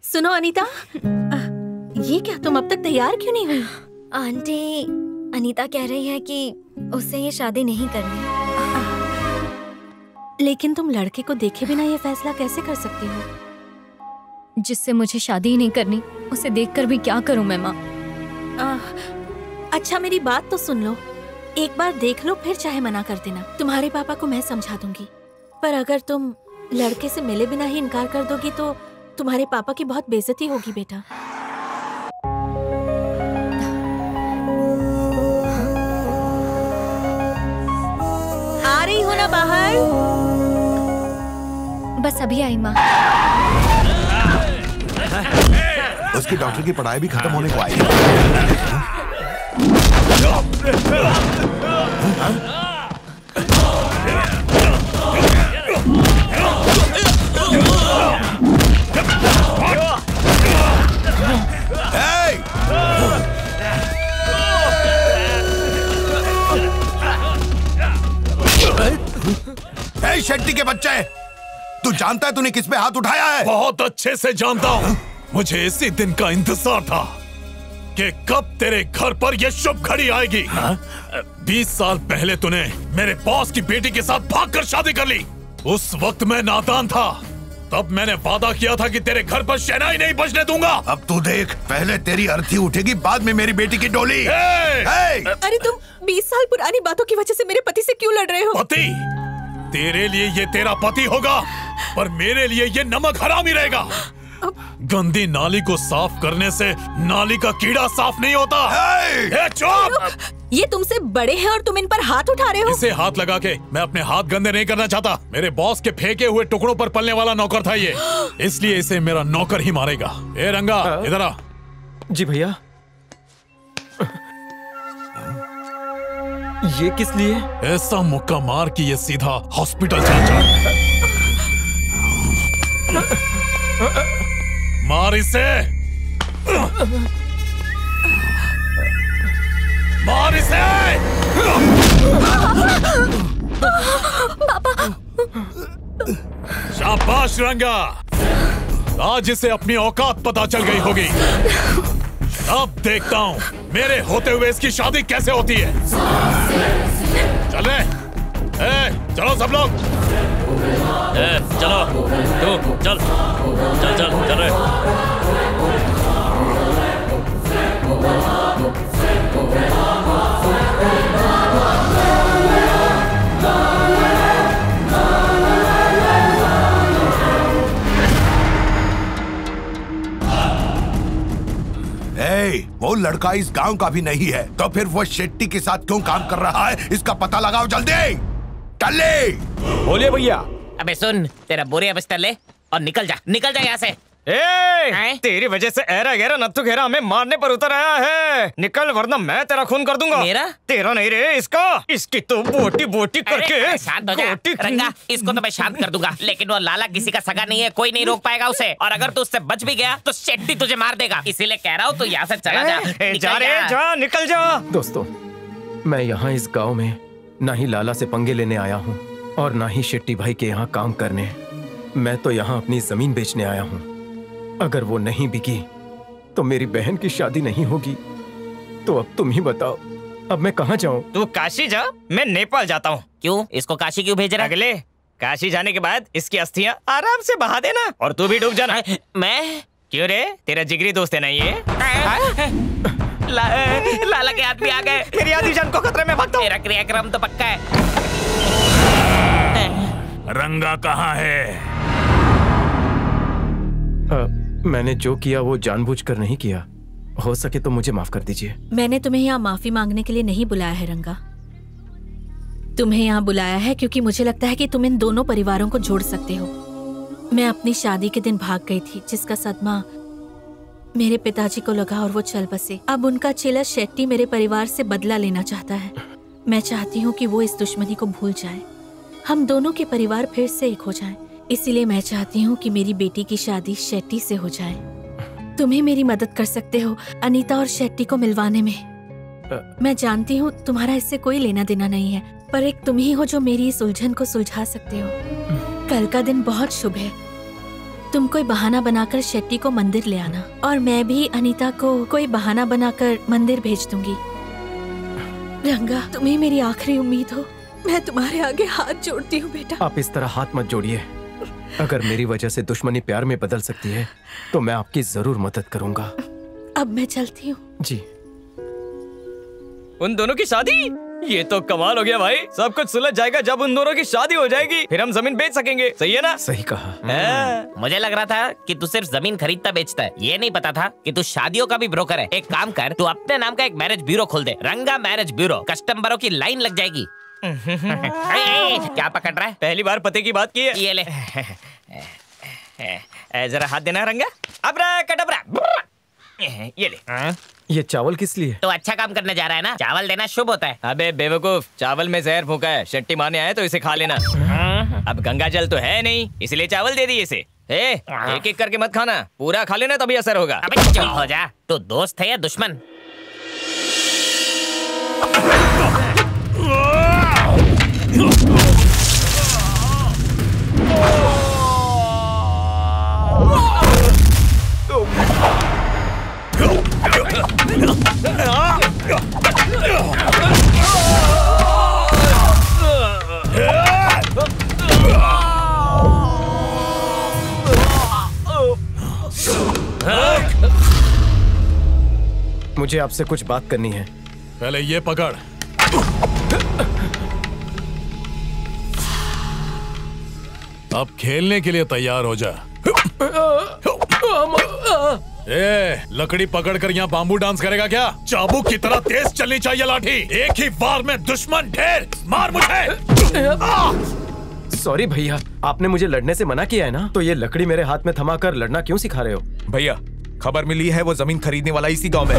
सुनो अनीता, ये क्या, तुम अब तक तैयार क्यों नहीं हुई? आंटी, अनीता कह रही है कि उससे ये शादी नहीं करनी। लेकिन तुम लड़के को देखे बिना ये फैसला कैसे कर सकती हो? जिससे मुझे शादी ही नहीं करनी, उसे देखकर भी क्या करूं मैं माँ? अच्छा मेरी बात तो सुन लो, एक बार देख लो फिर चाहे मना कर देना। तुम्हारे पापा को मैं समझा दूंगी, पर अगर तुम लड़के से मिले बिना ही इनकार कर दोगी तो तुम्हारे पापा की बहुत बेइज्जती होगी बेटा। आ रही हो ना बाहर? बस अभी आई माँ। उसकी डॉक्टर की पढ़ाई भी खत्म होने को आई। शेट्टी के बच्चे, तू जानता है तूने किस पे हाथ उठाया है? बहुत अच्छे से जानता हूँ। मुझे इसी दिन का इंतजार था कि कब तेरे घर पर यह शुभ घड़ी आएगी। 20 साल पहले तूने मेरे बॉस की बेटी के साथ भागकर शादी कर ली। उस वक्त मैं नादान था, तब मैंने वादा किया था कि तेरे घर पर शहनाई नहीं बजने दूंगा। अब तू देख, पहले तेरी अर्थी उठेगी, बाद में मेरी बेटी की डोली। अरे तुम 20 साल पुरानी बातों की वजह से मेरे पति से क्यों लड़ रहे हो? पति? तेरे लिए ये तेरा पति होगा, पर मेरे लिए ये नमक हरामी रहेगा। गंदी नाली को साफ करने से नाली का कीड़ा साफ नहीं होता। चुप! ये तुमसे बड़े हैं और तुम इन पर हाथ उठा रहे हो। इसे हाथ लगा के मैं अपने हाथ गंदे नहीं करना चाहता। मेरे बॉस के फेंके हुए टुकड़ों पर पलने वाला नौकर था ये, इसलिए इसे मेरा नौकर ही मारेगा। ए रंगा, इधर आ। जी भैया। ये किस लिए? ऐसा मुक्का मार कि ये सीधा हॉस्पिटल चल जाए। मार इसे, मार इसे। पापा। शाबाश रंगा, आज इसे अपनी औकात पता चल गई होगी। अब देखता हूँ मेरे होते हुए इसकी शादी कैसे होती है। चल रहे, चलो सब लोग। चलो तू चल चल चल चल रहे। वो लड़का इस गांव का भी नहीं है, तो फिर वो शेट्टी के साथ क्यों काम कर रहा है, इसका पता लगाओ जल्दी। टल्ले! बोलिए भैया। अबे सुन, तेरा बोरिया बिस्तर ले और निकल जा यहाँ से। तेरी वजह से ऐरा गहरा नत्थु घेरा हमें मारने पर उतर आया है। निकल वरना मैं तेरा खून कर दूंगा। मेरा? तेरा नहीं रे, इसका। इसकी तो बोटी बोटी करके शांत हो जा रंगा, इसको तो मैं शांत कर दूंगा, लेकिन वो लाला किसी का सगा नहीं है, कोई नहीं रोक पाएगा उसे। और अगर तू उससे बच भी गया तो शेट्टी तुझे मार देगा, इसीलिए कह रहा हूँ तू यहाँ से चला जा। जा रे, जा, निकल जा। दोस्तों, मैं यहाँ इस गाँव में ना ही लाला से पंगे लेने आया हूँ और ना ही शेट्टी भाई के यहाँ काम करने। मैं तो यहाँ अपनी जमीन बेचने आया हूँ। अगर वो नहीं बिकी तो मेरी बहन की शादी नहीं होगी। तो अब तुम ही बताओ, अब मैं कहाँ जाऊँ? तू काशी जा, मैं नेपाल जाता हूँ। क्यों? इसको काशी क्यों भेज रहा है? अगले काशी जाने के बाद इसकी अस्थियाँ आराम से बहा देना और तू भी डूब जाना। मैं? क्यों रे, तेरा जिगरी दोस्त है ना ये? लाला के हाथ भी आ गए। मेरी आधी जान को खतरे में भागता हूँ। मेरा क्रियाक्रम तो पक्का है। रंगा कहाँ है? मैंने जो किया वो जानबूझकर नहीं किया। हो सके तो मुझे माफ कर दीजिए। मैंने तुम्हें यहाँ माफी मांगने के लिए नहीं बुलाया है रंगा। तुम्हें यहाँ बुलाया है क्योंकि मुझे लगता है कि तुम इन दोनों परिवारों को जोड़ सकते हो। मैं अपनी शादी के दिन भाग गई थी, जिसका सदमा मेरे पिताजी को लगा और वो चल बसे। अब उनका चेला शेट्टी मेरे परिवार से बदला लेना चाहता है। मैं चाहती हूँ कि वो इस दुश्मनी को भूल जाए, हम दोनों के परिवार फिर से एक हो जाएं। इसीलिए मैं चाहती हूँ कि मेरी बेटी की शादी शेट्टी से हो जाए। तुम्हें मेरी मदद कर सकते हो अनीता और शेट्टी को मिलवाने में। मैं जानती हूँ तुम्हारा इससे कोई लेना देना नहीं है, पर एक तुम ही हो जो मेरी इस उलझन को सुलझा सकते हो। कल का दिन बहुत शुभ है। तुम कोई बहाना बनाकर शेट्टी को मंदिर ले आना और मैं भी अनीता को कोई बहाना बनाकर मंदिर भेज दूंगी। रंगा, तुम्हें मेरी आखिरी उम्मीद हो। मैं तुम्हारे आगे हाथ जोड़ती हूँ बेटा। आप इस तरह हाथ मत जोड़िए। अगर मेरी वजह से दुश्मनी प्यार में बदल सकती है तो मैं आपकी जरूर मदद करूंगा। अब मैं चलती हूँ। जी। उन दोनों की शादी? ये तो कमाल हो गया भाई। सब कुछ सुलझ जाएगा जब उन दोनों की शादी हो जाएगी, फिर हम जमीन बेच सकेंगे। सही है ना? सही कहा। मुझे लग रहा था कि तू सिर्फ जमीन खरीदता बेचता है, ये नहीं पता था कि तू शादियों का भी ब्रोकर है। एक काम कर, तू अपने नाम का एक मैरिज ब्यूरो खोल दे, रंगा मैरिज ब्यूरो। कस्टमरों की लाइन लग जाएगी। क्या पकड़ रहा है? पहली बार पते की बात की है। ये ले। जरा हाथ देना रंगा। अब्रा ये ले। ये चावल किस लिए? तो अच्छा काम करने जा रहा है ना, चावल देना शुभ होता है। अबे बेवकूफ, चावल में जहर फूंका है, शेट्टी मारने आया तो इसे खा लेना। अब गंगा जल तो है नहीं, इसलिए चावल दे दिए इसे। एक एक करके मत खाना, पूरा खा लेना तभी असर होगा। अबे चुप हो जा। तो दोस्त है या दुश्मन? मुझे आपसे कुछ बात करनी है। पहले ये पकड़। अब खेलने के लिए तैयार हो जा। लकड़ी पकड़कर यहाँ बाम्बू डांस करेगा क्या? चाबुक की तरह तेज चलनी चाहिए लाठी। एक ही बार में दुश्मन ढेर। मार मुझे। सॉरी भैया, आपने मुझे लड़ने से मना किया है ना, तो ये लकड़ी मेरे हाथ में थमाकर लड़ना क्यों सिखा रहे हो? भैया, खबर मिली है वो जमीन खरीदने वाला इसी गांव में।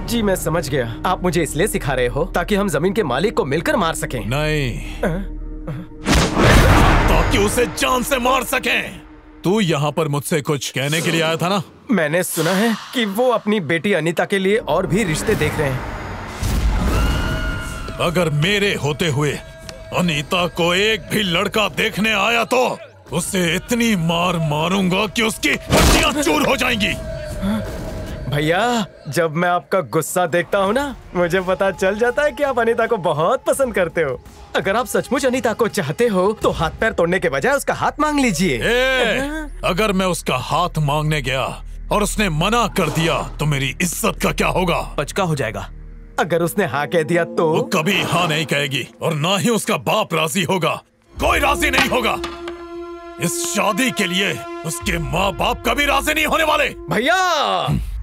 जी मैं समझ गया। आप मुझे इसलिए सिखा रहे हो ताकि हम जमीन के मालिक को मिलकर मार सकें। नहीं, ताकि उसे जान से मार सकें। तू यहाँ पर मुझसे कुछ कहने के लिए आया था ना? मैंने सुना है कि वो अपनी बेटी अनीता के लिए और भी रिश्ते देख रहे हैं। अगर मेरे होते हुए अनीता को एक भी लड़का देखने आया तो उसे इतनी मार मारूंगा कि उसकी हड्डियां चूर हो जाएंगी। भैया, जब मैं आपका गुस्सा देखता हूँ ना, मुझे पता चल जाता है कि आप अनीता को बहुत पसंद करते हो। अगर आप सचमुच अनीता को चाहते हो तो हाथ पैर तोड़ने के बजाय उसका हाथ मांग लीजिए। अगर मैं उसका हाथ मांगने गया और उसने मना कर दिया तो मेरी इज्जत का क्या होगा? पचका हो जाएगा। अगर उसने हाँ कह दिया तो? वो कभी हाँ नहीं कहेगी और ना ही उसका बाप राजी होगा। कोई राजी नहीं होगा। इस शादी के लिए उसके माँ बाप कभी राजी नहीं होने वाले। भैया,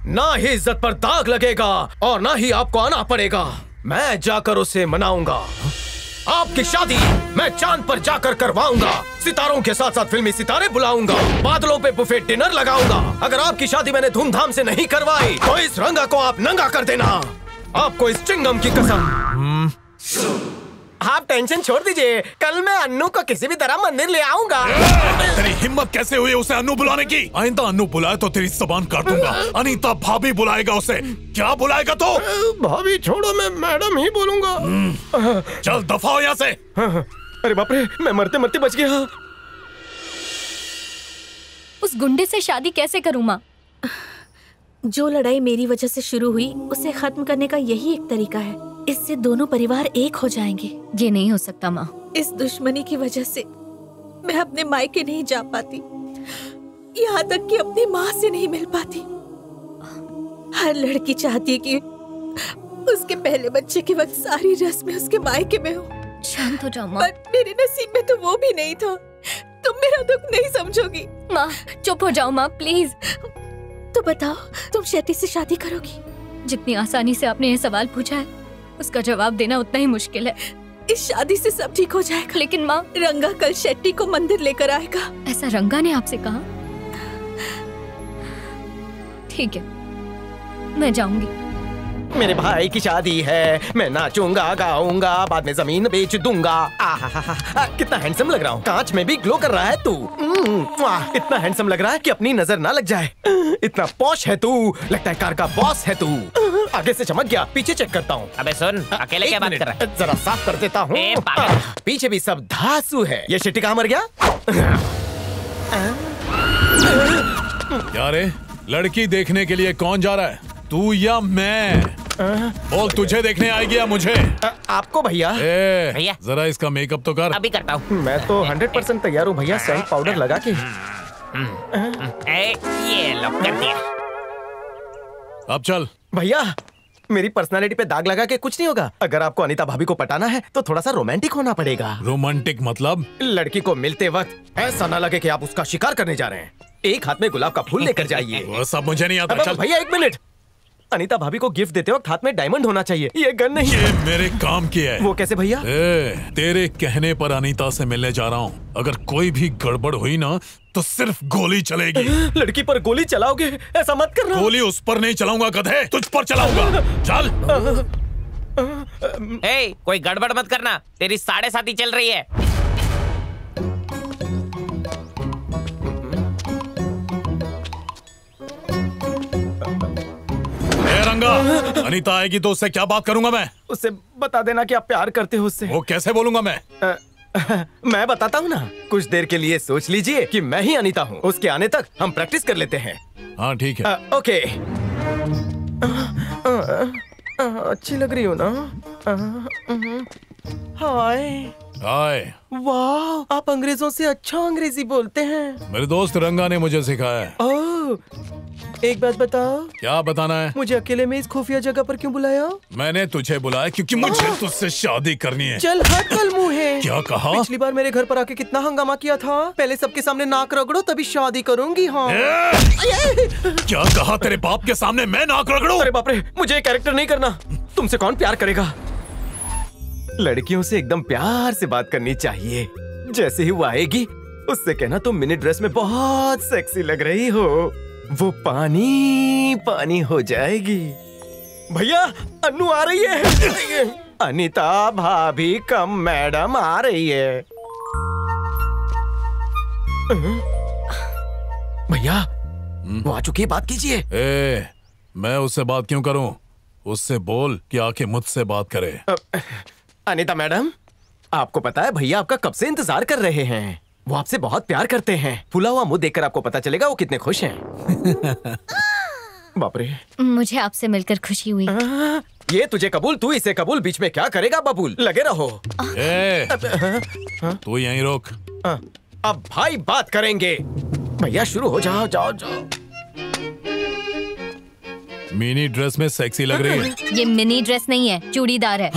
ना ही इज्जत पर दाग लगेगा और ना ही आपको आना पड़ेगा। मैं जाकर उसे मनाऊंगा। आपकी शादी मैं चांद पर जाकर करवाऊंगा। सितारों के साथ साथ फिल्मी सितारे बुलाऊंगा। बादलों पे बुफे डिनर लगाऊंगा। अगर आपकी शादी मैंने धूमधाम से नहीं करवाई तो इस रंगा को आप नंगा कर देना। आपको इस चिंगम की कसम। आप टेंशन छोड़ दीजिए, कल मैं अन्नू को किसी भी तरह मंदिर ले आऊंगा। तेरी हिम्मत कैसे हुई उसे अन्नू बुलाने की? आइंदा अन्नू बुलाए तो तेरी जुबान काट दूंगा। अनीता भाभी बुलाएगा उसे। क्या बुलाएगा तो? भाभी छोड़ो, मैं मैडम ही बोलूंगा। चल दफा हो यहाँ से। अरे बाप रे, मैं मरते मरते बच गया। उस गुंडे से शादी कैसे करूं माँ? जो लड़ाई मेरी वजह से शुरू हुई उसे खत्म करने का यही एक तरीका है। इससे दोनों परिवार एक हो जाएंगे। ये नहीं हो सकता माँ। इस दुश्मनी की वजह से मैं अपने मायके नहीं जा पाती, यहाँ तक कि अपनी माँ से नहीं मिल पाती। हर लड़की चाहती है कि उसके पहले बच्चे के वक्त सारी रस्में उसके मायके में हो। शांत हो जाओ माँ। पर मेरे नसीब में तो वो भी नहीं था। तुम मेरा दुख नहीं समझोगी। माँ चुप हो जाओ माँ प्लीज। तो बताओ, तुम शेट्टी से शादी करोगी? जितनी आसानी से आपने ये सवाल पूछा है उसका जवाब देना उतना ही मुश्किल है। इस शादी से सब ठीक हो जाएगा। लेकिन माँ, रंगा कल शेट्टी को मंदिर लेकर आएगा। ऐसा रंगा ने आपसे कहा? ठीक है, मैं जाऊंगी। मेरे भाई की शादी है, मैं नाचूंगा गाऊंगा, बाद में जमीन बेच दूंगा। कितना हैंडसम लग रहा हूँ। कांच में भी ग्लो कर रहा है तू। इतना हैंडसम लग रहा है कि अपनी नजर ना लग जाए। इतना पॉश है तू, लगता है कार का बॉस है तू। आगे से चमक गया, पीछे चेक करता हूँ। अबे सुन, अकेले क्या बात कर रहा है? जरा साफ कर देता हूँ। पीछे भी सब धांसू है। ये शेट्टी कहाँ मर गया? क्या रे, लड़की देखने के लिए कौन जा रहा है, तू या मैं? बोल, तुझे देखने आएगी या मुझे? आपको भैया। भैया जरा इसका मेकअप तो कर। अभी करता हूँ। मैं तो 100% तैयार हूँ भैया, सेंट पाउडर लगा के। ये लो कर दिया। अब चल। भैया मेरी पर्सनालिटी पे दाग लगा के कुछ नहीं होगा। अगर आपको अनीता भाभी को पटाना है तो थोड़ा सा रोमांटिक होना पड़ेगा। रोमांटिक मतलब? लड़की को मिलते वक्त ऐसा ना लगे कि आप उसका शिकार करने जा रहे हैं। एक हाथ में गुलाब का फूल लेकर जाइए। वो सब मुझे नहीं आता। चल भैया 1 मिनट। अनीता भाभी को गिफ्ट देते वक्त हाथ में डायमंड होना चाहिए, ये गन नहीं। ये मेरे काम की है। वो कैसे भैया? तेरे कहने पर अनीता से मिलने जा रहा हूँ। अगर कोई भी गड़बड़ हुई ना तो सिर्फ गोली चलेगी। लड़की पर गोली चलाओगे? ऐसा मत करना। गोली उस पर नहीं चलाऊंगा गधे, तुझ पर चलाऊंगा। चल। कोई गड़बड़ मत करना, तेरी 7:30 चल रही है। रंगा, अनीता आएगी तो उससे क्या बात करूंगा मैं? उससे बता देना कि आप प्यार करते हो उससे। वो कैसे बोलूंगा मैं? मैं बताता हूँ ना। कुछ देर के लिए सोच लीजिए कि मैं ही अनीता हूँ। उसके आने तक हम प्रैक्टिस कर लेते हैं। हाँ ठीक है। ओके। अच्छी लग रही हो ना? हाय। हाय। वाह, आप अंग्रेजों से अच्छा अंग्रेजी बोलते हैं। मेरे दोस्त रंगा ने मुझे सिखाया है। ओह, एक बात बताओ। क्या बताना है? मुझे अकेले में इस खुफिया जगह पर क्यों बुलाया? मैंने तुझे बुलाया क्योंकि मुझे तुझसे शादी करनी है। चल हट कल मुँह है। क्या कहा? पिछली बार मेरे घर पर आके कितना हंगामा किया था। पहले सबके सामने नाक रगड़ो तभी शादी करूंगी। हाँ। क्या कहा? तेरे बाप के सामने मैं नाक रगड़ूं? अरे बाप रे, मुझे ये कैरेक्टर नहीं करना। तुमसे कौन प्यार करेगा? लड़कियों से एकदम प्यार से बात करनी चाहिए। जैसे ही वो आएगी उससे कहना तुम मिनी ड्रेस में बहुत सेक्सी लग रही हो। वो पानी पानी हो जाएगी। भैया अन्नू आ रही है। अनीता भाभी कम मैडम आ रही है। भैया वो आ चुकी है, बात कीजिए। मैं उससे बात क्यों करूं? उससे बोल कि आके मुझसे बात करे। अनीता मैडम, आपको पता है भैया आपका कब से इंतजार कर रहे हैं। वो आपसे बहुत प्यार करते हैं। फूला हुआ मुंह देखकर आपको पता चलेगा वो कितने खुश हैं। बाप रे, मुझे आपसे मिलकर खुशी हुई। ये तुझे कबूल, तू इसे कबूल, बीच में क्या करेगा बबूल? लगे रहो। तू यहीं रोक। अब भाई बात करेंगे। भैया शुरू हो जाओ। जाओ जाओ। मिनी ड्रेस में सेक्सी लग रही है। ये मिनी ड्रेस नहीं है, चूड़ीदार है।